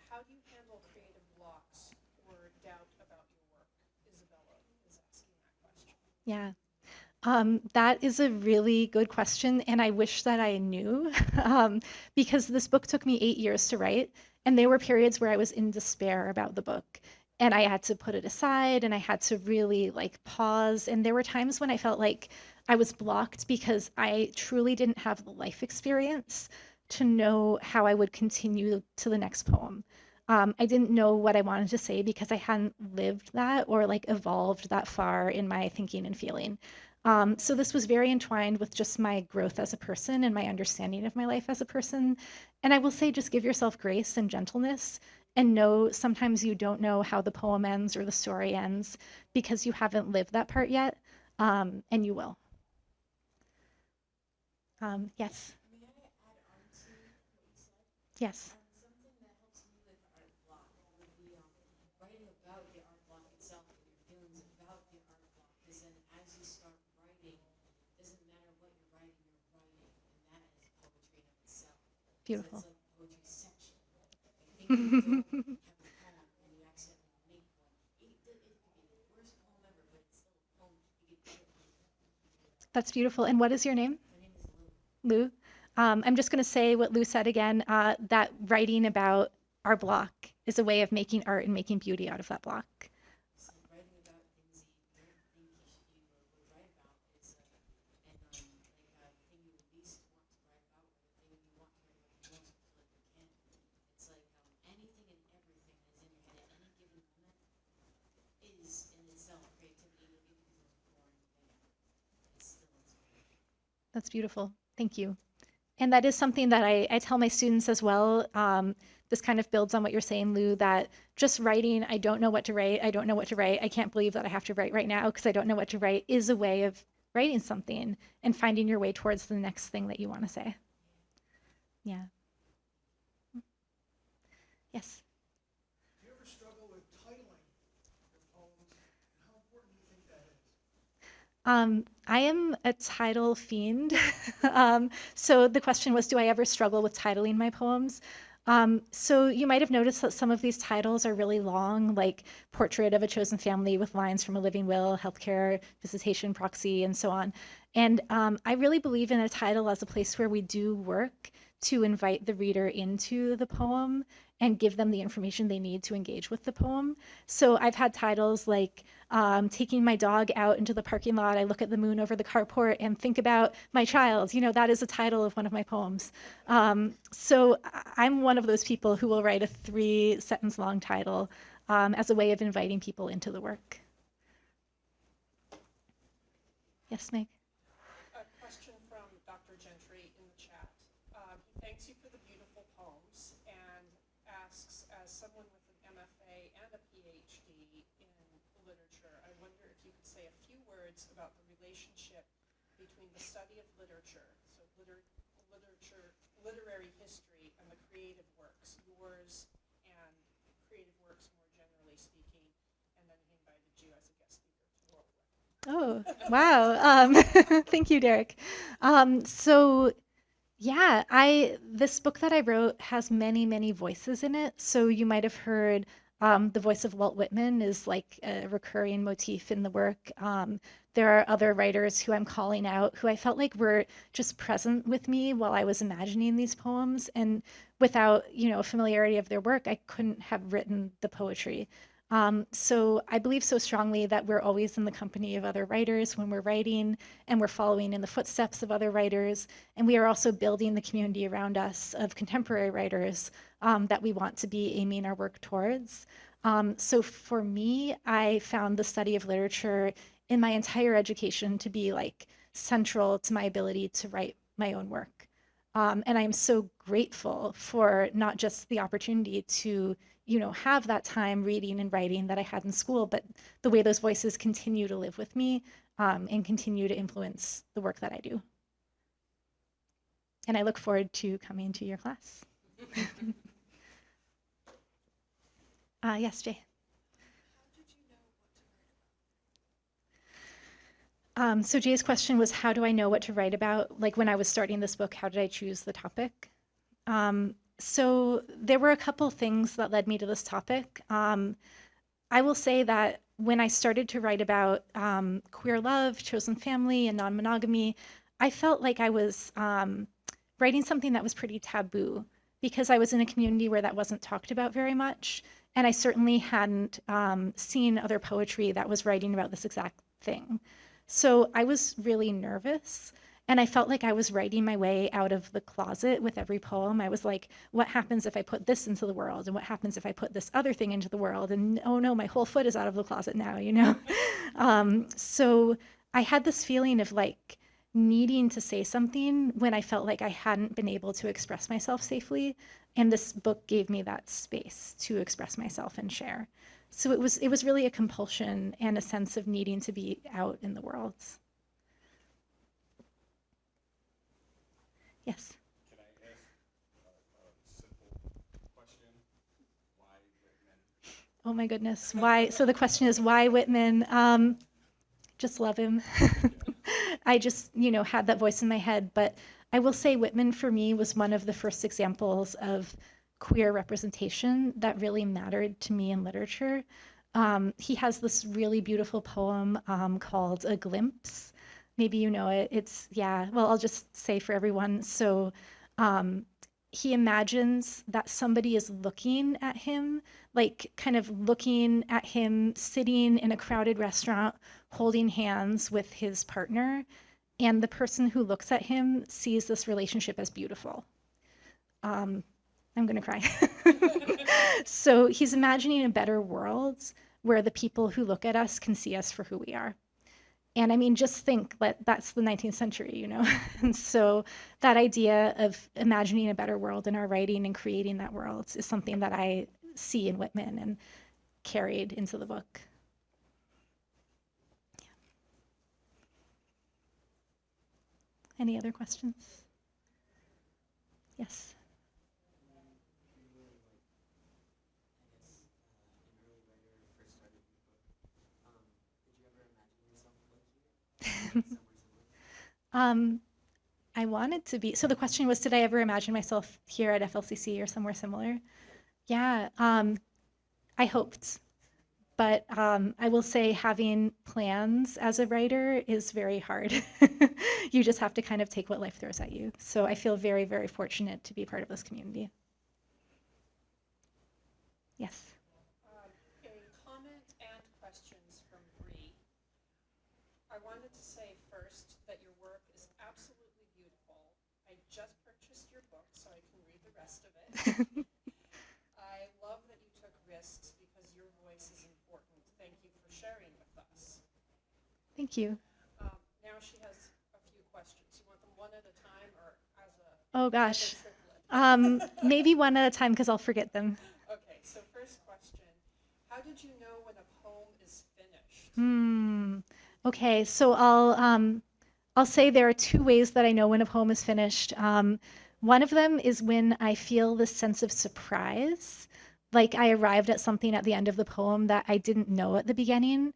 How do you handle creative blocks or doubt about your work? Isabella is asking that question. Yeah. That is a really good question, and I wish that I knew, because this book took me 8 years to write, and there were periods where I was in despair about the book, and I had to put it aside, and I had to really like pause, and there were times when I felt like I was blocked because I truly didn't have the life experience to know how I would continue to the next poem. I didn't know what I wanted to say because I hadn't lived that or like evolved that far in my thinking and feeling. So this was very entwined with just my growth as a person and my understanding of my life as a person. And I will say, just give yourself grace and gentleness and know sometimes you don't know how the poem ends or the story ends because you haven't lived that part yet, and you will. Yes. May I add on to what you said? Yes. Something that helps me with art block would be writing about the art block itself and your feelings about the art block. Because then as you start writing, it doesn't matter what you're writing, and that is poetry in of itself. Beautiful. So it's a poetry section. I think you don't have a poem and you accidentally make one. It could be the worst poem ever, but it's still a poem. You could get it. That's beautiful. And what is your name? My name is Lou. Lou. I'm just going to say what Lou said again, that writing about our block is a way of making art and making beauty out of that block. So writing about things that you don't think you would write about is, and the thing you least want to write about, or the thing you want to write about the most, feel like you can. It's like anything and everything that is in your head at any given moment is in itself creativity. It could be the most boring thing. It's still inspiration. That's beautiful. Thank you. And that is something that I tell my students as well. This kind of builds on what you're saying, Lou, that just writing, I don't know what to write, I don't know what to write, I can't believe that I have to write right now because I don't know what to write, is a way of writing something and finding your way towards the next thing that you want to say. Yeah. Yes. Do you ever struggle with titling your poems? And how important do you think that is? I am a title fiend. So the question was, do I ever struggle with titling my poems? So you might have noticed that some of these titles are really long, like Portrait of a Chosen Family with Lines from a Living Will, Healthcare, Visitation, Proxy, and so on. And I really believe in a title as a place where we do work to invite the reader into the poem and give them the information they need to engage with the poem. So I've had titles like Taking My Dog Out into the Parking Lot, I Look at the Moon Over the Carport and Think About My Child. You know, that is a title of one of my poems. So I'm one of those people who will write a 3-sentence long title as a way of inviting people into the work. Yes, Meg? A question from Dr. Gentry in the chat. He thanks you for the beautiful poems and asks, as someone with an MFA and a PhD in literature, I wonder if you could say a few words about the relationship between the study of literature, so literary history and the creative works, yours and creative works more generally speaking, and then he invited you as a guest speaker to World War. Oh, wow. Thank you, Derek. So yeah, this book that I wrote has many, many voices in it. So you might have heard the voice of Walt Whitman is like a recurring motif in the work. There are other writers who I'm calling out who I felt like were just present with me while I was imagining these poems. And without, a familiarity of their work, I couldn't have written the poetry. So I believe so strongly that we're always in the company of other writers when we're writing, and we're following in the footsteps of other writers. And we are also building the community around us of contemporary writers that we want to be aiming our work towards. So for me, I found the study of literature in my entire education to be like central to my ability to write my own work. And I'm so grateful for not just the opportunity to have that time reading and writing that I had in school, but the way those voices continue to live with me and continue to influence the work that I do. And I look forward to coming to your class. Yes, Jay. So Jay's question was, how do I know what to write about? Like when I was starting this book, how did I choose the topic? So there were a couple things that led me to this topic. I will say that when I started to write about queer love, chosen family, and non-monogamy, I felt like I was writing something that was pretty taboo because I was in a community where that wasn't talked about very much. And I certainly hadn't seen other poetry that was writing about this exact thing. So I was really nervous. And I felt like I was writing my way out of the closet with every poem. I was like, what happens if I put this into the world? And what happens if I put this other thing into the world? And oh no, my whole foot is out of the closet now, So I had this feeling of like needing to say something when I felt like I hadn't been able to express myself safely. And this book gave me that space to express myself and share. So it was really a compulsion and a sense of needing to be out in the world. Yes. Can I ask a simple question? Why Whitman? Oh my goodness. Why? So the question is, why Whitman? Just love him. I just, had that voice in my head. But I will say Whitman for me was one of the first examples of queer representation that really mattered to me in literature. He has this really beautiful poem called A Glimpse. Maybe you know it. Well, I'll just say for everyone. So he imagines that somebody is looking at him, like kind of looking at him sitting in a crowded restaurant, holding hands with his partner. And the person who looks at him sees this relationship as beautiful. I'm going to cry. So he's imagining a better world where the people who look at us can see us for who we are. And I mean, just think that that's the 19th century, And so that idea of imagining a better world in our writing and creating that world is something that I see in Whitman and carried into the book. Yeah. Any other questions? Yes. I wanted to be, so the question was, did I ever imagine myself here at FLCC or somewhere similar? Yeah, I hoped, but I will say having plans as a writer is very hard. You just have to kind of take what life throws at you. So I feel very, very fortunate to be part of this community. Yes. A comment and questions from Bree. I wanted to say first that your work is absolutely beautiful. I just purchased your book so I can read the rest of it. I love that you took risks because your voice is important. Thank you for sharing with us. Thank you. Now she has a few questions. You want them one at a time or as a Oh gosh. triplet? Maybe one at a time because I'll forget them. Okay, so first question. How did you know when a poem is finished? Okay, so I'll say there are two ways that I know when a poem is finished. One of them is when I feel this sense of surprise, like I arrived at something at the end of the poem that I didn't know at the beginning.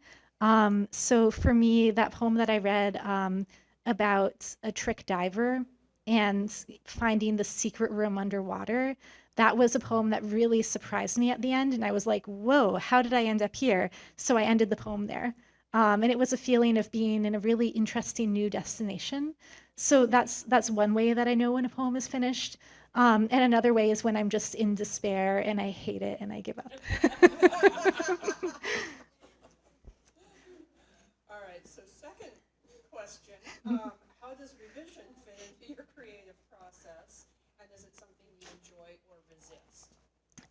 So for me, that poem that I read about a trick diver and finding the secret room underwater, that was a poem that really surprised me at the end. And I was like, whoa, how did I end up here? So I ended the poem there. And it was a feeling of being in a really interesting new destination. So that's one way that I know when a poem is finished. And another way is when I'm just in despair and I hate it and I give up. All right, so second question, how does revision fit into your creative process, and is it something you enjoy or resist?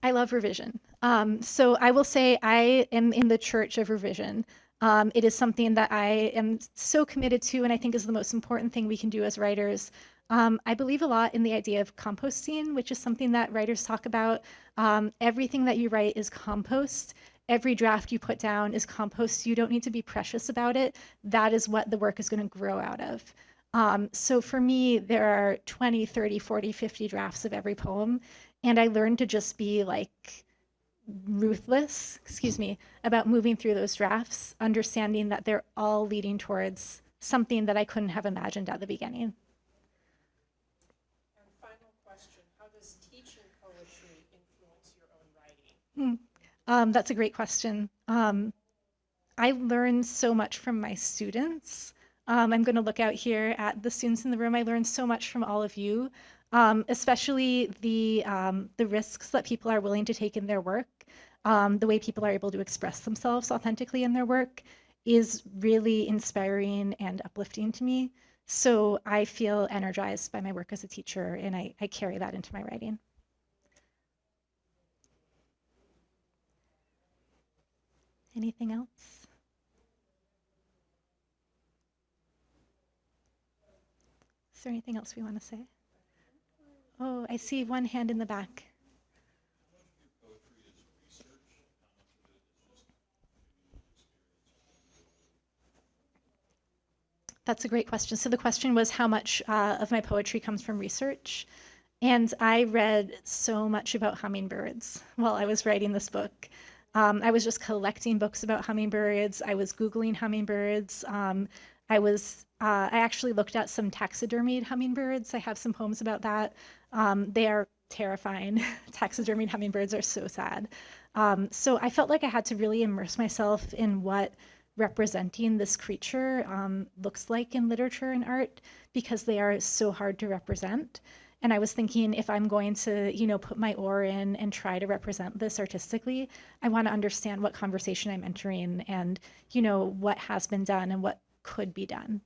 I love revision. So I will say I am in the church of revision. It is something that I am so committed to, and I think is the most important thing we can do as writers. I believe a lot in the idea of composting, which is something that writers talk about. Everything that you write is compost. Every draft you put down is compost. You don't need to be precious about it. That is what the work is going to grow out of. So for me, there are 20, 30, 40, 50 drafts of every poem. And I learned to just be like ruthless, about moving through those drafts, understanding that they're all leading towards something that I couldn't have imagined at the beginning. And final question, how does teaching poetry influence your own writing? That's a great question. I learned so much from my students. I'm going to look out here at the students in the room. I learned so much from all of you, especially the risks that people are willing to take in their work. The way people are able to express themselves authentically in their work is really inspiring and uplifting to me. So I feel energized by my work as a teacher, and I carry that into my writing. Anything else? Is there anything else we want to say? Oh, I see one hand in the back. That's a great question. So the question was how much of my poetry comes from research. And I read so much about hummingbirds while I was writing this book. I was just collecting books about hummingbirds. I was Googling hummingbirds. I actually looked at some taxidermied hummingbirds. I have some poems about that. They are terrifying. Taxidermied hummingbirds are so sad. So I felt like I had to really immerse myself in what representing this creature looks like in literature and art, because they are so hard to represent. And I was thinking, if I'm going to, put my oar in and try to represent this artistically, I want to understand what conversation I'm entering and, what has been done and what could be done.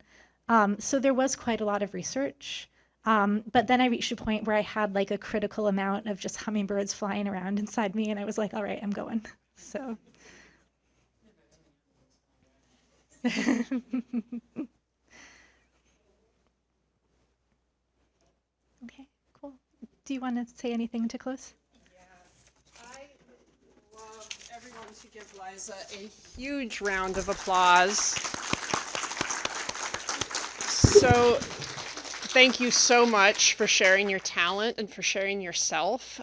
So there was quite a lot of research. But then I reached a point where I had like a critical amount of just hummingbirds flying around inside me, and I was like, all right, I'm going. So. Okay, cool. Do you want to say anything to close? Yeah, I would love everyone to give Liza a huge round of applause. So thank you so much for sharing your talent and for sharing yourself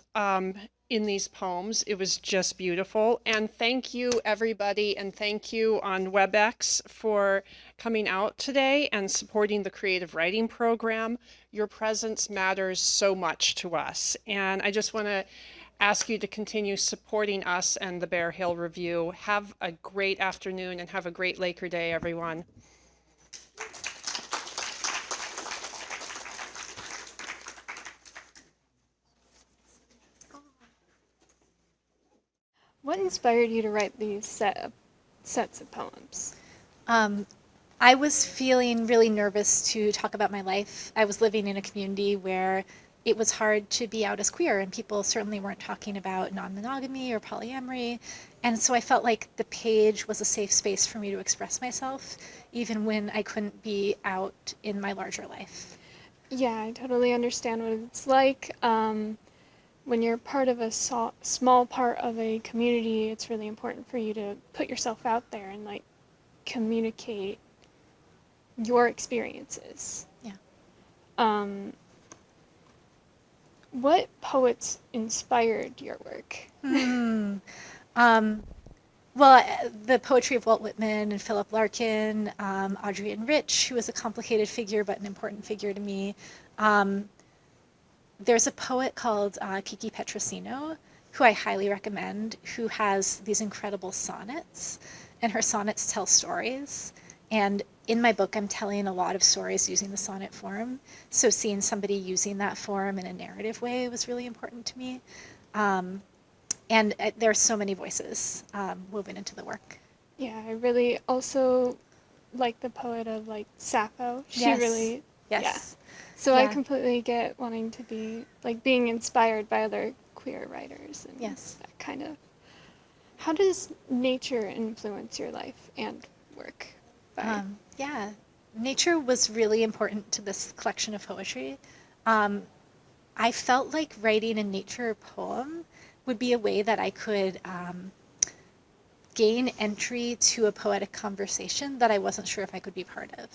in these poems. It was just beautiful. And thank you, everybody, and thank you on WebEx for coming out today and supporting the creative writing program. Your presence matters so much to us. And I just want to ask you to continue supporting us and the Bear Hill Review. Have a great afternoon and have a great Laker Day, everyone. What inspired you to write these sets of poems? I was feeling really nervous to talk about my life. I was living in a community where it was hard to be out as queer, and people certainly weren't talking about non-monogamy or polyamory. And so I felt like the page was a safe space for me to express myself, even when I couldn't be out in my larger life. Yeah, I totally understand what it's like. When you're part of a small part of a community, it's really important for you to put yourself out there and like communicate your experiences. Yeah. what poets inspired your work? The poetry of Walt Whitman and Philip Larkin, Audrey and Rich, who is a complicated figure but an important figure to me. There's a poet called Kiki Petrosino, who I highly recommend, who has these incredible sonnets, and her sonnets tell stories. And in my book, I'm telling a lot of stories using the sonnet form. So seeing somebody using that form in a narrative way was really important to me. And there are so many voices woven into the work. Yeah, I really also like the poet of like Sappho. She Yes. really, Yes. yeah. So I Yeah. completely get wanting to be like being inspired by other queer writers and Yes. that kind of. How does nature influence your life and work? Yeah, nature was really important to this collection of poetry. I felt like writing a nature poem would be a way that I could gain entry to a poetic conversation that I wasn't sure if I could be part of.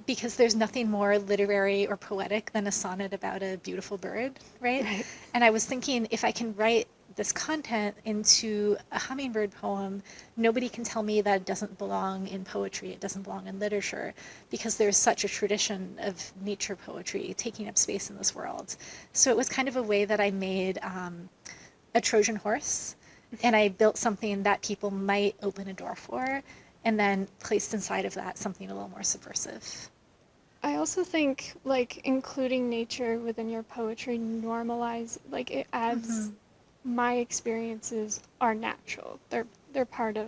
Because there's nothing more literary or poetic than a sonnet about a beautiful bird, right? Right. And I was thinking, if I can write this content into a hummingbird poem, nobody can tell me that it doesn't belong in poetry, it doesn't belong in literature, because there's such a tradition of nature poetry taking up space in this world. So it was kind of a way that I made a Trojan horse, and I built something that people might open a door for, and then placed inside of that something a little more subversive. I also think like including nature within your poetry normalize like it adds my experiences are natural. They're part of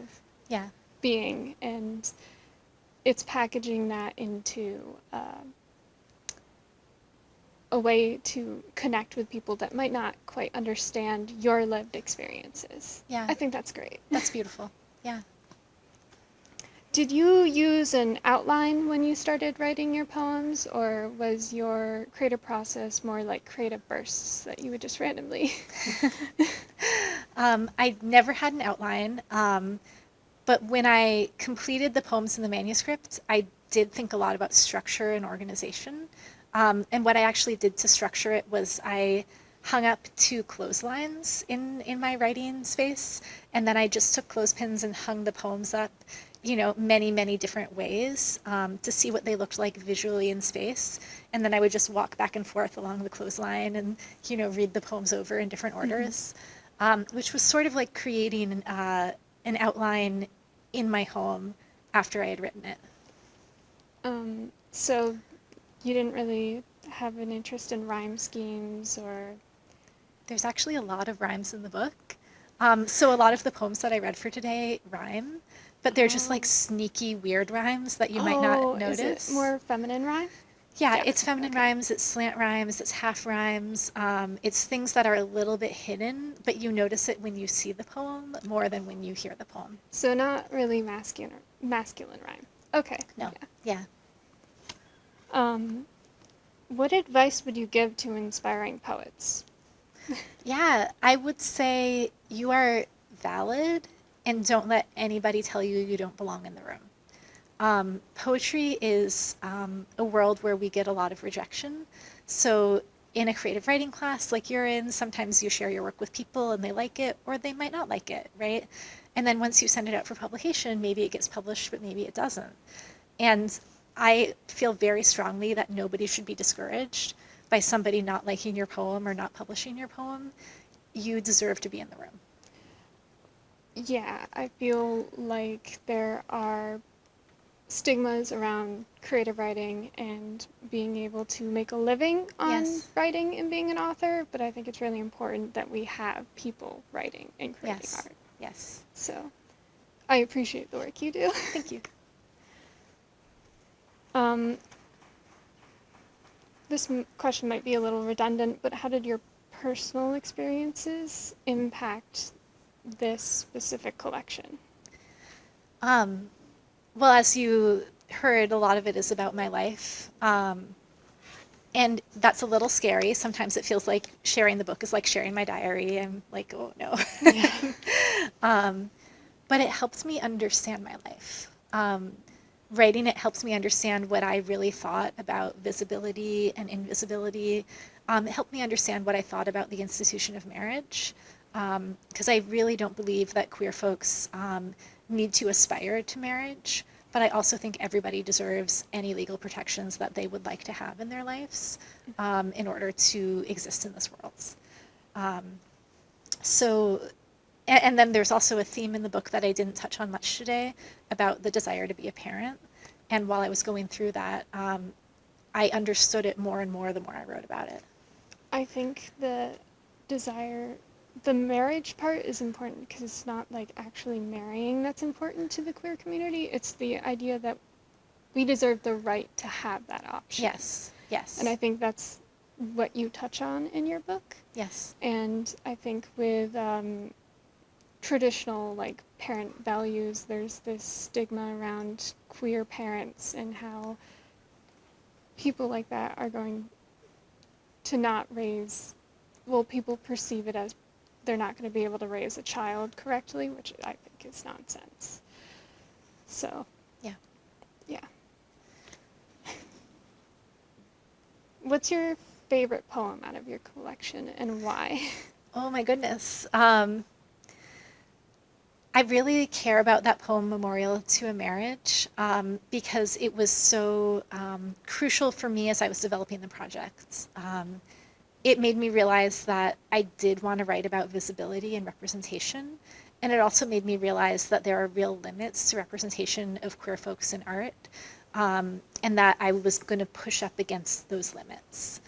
Yeah. being, and it's packaging that into a way to connect with people that might not quite understand your lived experiences. Yeah. I think that's great. That's beautiful. Yeah. Did you use an outline when you started writing your poems, or was your creative process more like creative bursts that you would just randomly? I never had an outline, but when I completed the poems in the manuscript, I did think a lot about structure and organization. And what I actually did to structure it was I hung up 2 clotheslines in my writing space, and then I just took clothespins and hung the poems up, many, many different ways to see what they looked like visually in space. And then I would just walk back and forth along the clothesline and, read the poems over in different orders, which was sort of like creating an outline in my home after I had written it. So you didn't really have an interest in rhyme schemes or? There's actually a lot of rhymes in the book. So a lot of the poems that I read for today rhyme, but they're just like sneaky, weird rhymes that you might not notice. Is it more feminine rhyme? Yeah, Yeah, it's feminine okay. rhymes, it's slant rhymes, it's half rhymes. It's things that are a little bit hidden, but you notice it when you see the poem more than when you hear the poem. So not really masculine rhyme. Okay. No, yeah. What advice would you give to inspiring poets? Yeah, I would say you are valid and don't let anybody tell you you don't belong in the room. Poetry is a world where we get a lot of rejection. So in a creative writing class like you're in, sometimes you share your work with people and they like it or they might not like it, right? And then once you send it out for publication, maybe it gets published, but maybe it doesn't. And I feel very strongly that nobody should be discouraged by somebody not liking your poem or not publishing your poem. You deserve to be in the room. Yeah, I feel like there are stigmas around creative writing and being able to make a living on Yes. writing and being an author, but I think it's really important that we have people writing and creating Yes. art. Yes. So I appreciate the work you do. Thank you. This question might be a little redundant, but how did your personal experiences impact this specific collection? Well, as you heard, a lot of it is about my life. And that's a little scary. Sometimes it feels like sharing the book is like sharing my diary. I'm like, oh no. But it helps me understand my life. Writing it helps me understand what I really thought about visibility and invisibility. it helped me understand what I thought about the institution of marriage, because I really don't believe that queer folks need to aspire to marriage, but I also think everybody deserves any legal protections that they would like to have in their lives in order to exist in this world. And then there's also a theme in the book that I didn't touch on much today about the desire to be a parent. And while I was going through that, I understood it more and more the more I wrote about it. I think the marriage part is important because it's not like actually marrying that's important to the queer community. It's the idea that we deserve the right to have that option. Yes, yes. And I think that's what you touch on in your book. Yes. And I think with traditional like parent values, there's this stigma around queer parents and how people like that are going to not raise, well, people perceive it as they're not going to be able to raise a child correctly, which I think is nonsense. So, Yeah. Yeah. What's your favorite poem out of your collection and why? Oh my goodness. I really care about that poem, Memorial to a Marriage, because it was so crucial for me as I was developing the project. It made me realize that I did want to write about visibility and representation, and it also made me realize that there are real limits to representation of queer folks in art, and that I was going to push up against those limits.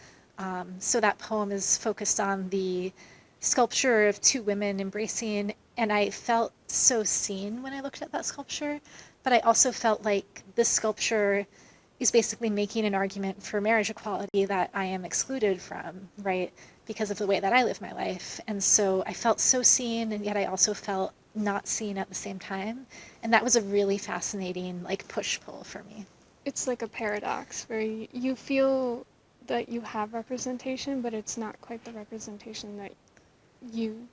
So that poem is focused on the sculpture of two women embracing, and I felt so seen when I looked at that sculpture, but I also felt like this sculpture is basically making an argument for marriage equality that I am excluded from, right, because of the way that I live my life. And so I felt so seen, and yet I also felt not seen at the same time, and that was a really fascinating like push-pull for me. It's like a paradox where you feel that you have representation, but it's not quite the representation that you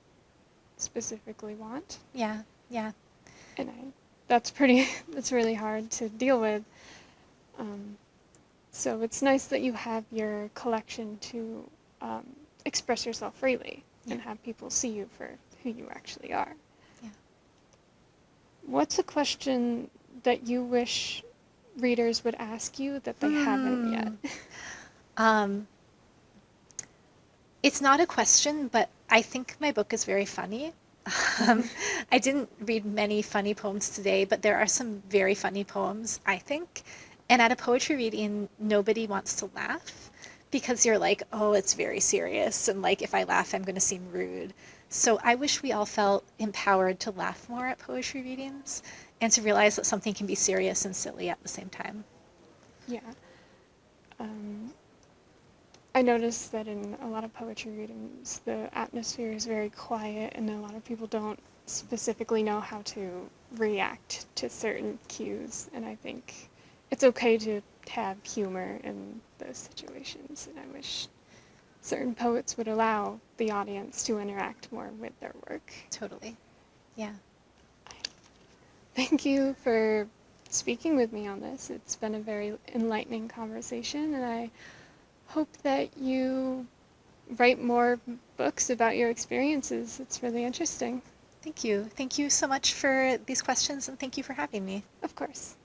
specifically want. Yeah, yeah. And that's really hard to deal with. So it's nice that you have your collection to express yourself freely and have people see you for who you actually are. Yeah. What's a question that you wish readers would ask you that they haven't yet? It's not a question, but I think my book is very funny. I didn't read many funny poems today, but there are some very funny poems, I think. And at a poetry reading, nobody wants to laugh because you're like, oh, it's very serious. And like, if I laugh, I'm going to seem rude. So I wish we all felt empowered to laugh more at poetry readings and to realize that something can be serious and silly at the same time. Yeah. I noticed that in a lot of poetry readings, the atmosphere is very quiet and a lot of people don't specifically know how to react to certain cues. And I think it's okay to have humor in those situations. And I wish certain poets would allow the audience to interact more with their work. Totally. Yeah. Thank you for speaking with me on this. It's been a very enlightening conversation, and I hope that you write more books about your experiences. It's really interesting. Thank you. Thank you so much for these questions, and thank you for having me. Of course.